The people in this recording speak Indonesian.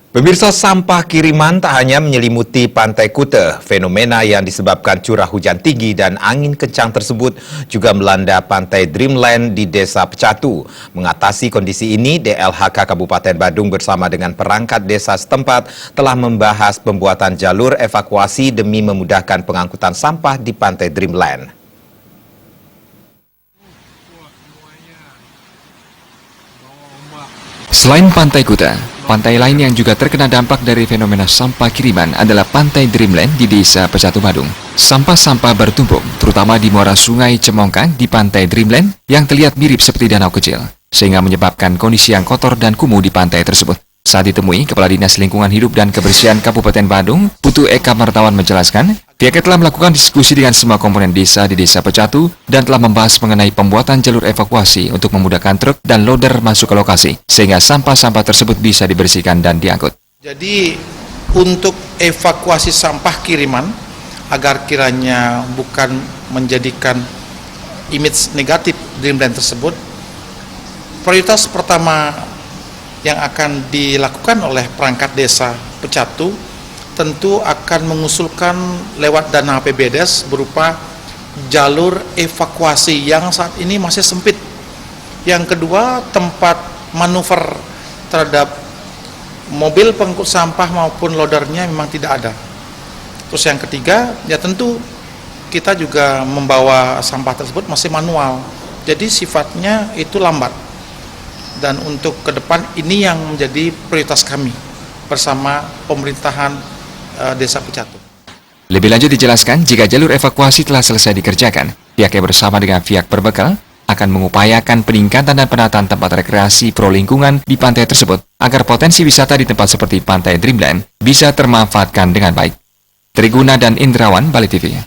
Pemirsa, sampah kiriman tak hanya menyelimuti Pantai Kuta. Fenomena yang disebabkan curah hujan tinggi dan angin kencang tersebut juga melanda Pantai Dreamland di Desa Pecatu. Mengatasi kondisi ini, DLHK Kabupaten Badung bersama dengan perangkat desa setempat telah membahas pembuatan jalur evakuasi demi memudahkan pengangkutan sampah di Pantai Dreamland. Selain Pantai Kuta, pantai lain yang juga terkena dampak dari fenomena sampah kiriman adalah Pantai Dreamland di Desa Pecatu Badung. Sampah-sampah bertumpuk, terutama di muara sungai Cemongkang di Pantai Dreamland yang terlihat mirip seperti danau kecil, sehingga menyebabkan kondisi yang kotor dan kumuh di pantai tersebut. Saat ditemui, Kepala Dinas Lingkungan Hidup dan Kebersihan Kabupaten Badung, Putu Eka Martawan menjelaskan, pihaknya telah melakukan diskusi dengan semua komponen desa di Desa Pecatu dan telah membahas mengenai pembuatan jalur evakuasi untuk memudahkan truk dan loader masuk ke lokasi, sehingga sampah-sampah tersebut bisa dibersihkan dan diangkut. Jadi, untuk evakuasi sampah kiriman, agar kiranya bukan menjadikan image negatif Dreamland tersebut, prioritas pertama yang akan dilakukan oleh perangkat desa Pecatu tentu akan mengusulkan lewat dana APBDes berupa jalur evakuasi yang saat ini masih sempit. Yang kedua, tempat manuver terhadap mobil pengangkut sampah maupun loadernya memang tidak ada. Terus yang ketiga, ya tentu kita juga membawa sampah tersebut masih manual, jadi sifatnya itu lambat. Dan untuk ke depan ini yang menjadi prioritas kami bersama pemerintahan Desa Pecatu. Lebih lanjut dijelaskan, jika jalur evakuasi telah selesai dikerjakan, pihaknya bersama dengan pihak berbekal akan mengupayakan peningkatan dan penataan tempat rekreasi pro lingkungan di pantai tersebut agar potensi wisata di tempat seperti Pantai Dreamland bisa termanfaatkan dengan baik. Triguna dan Indrawan, Bali TV.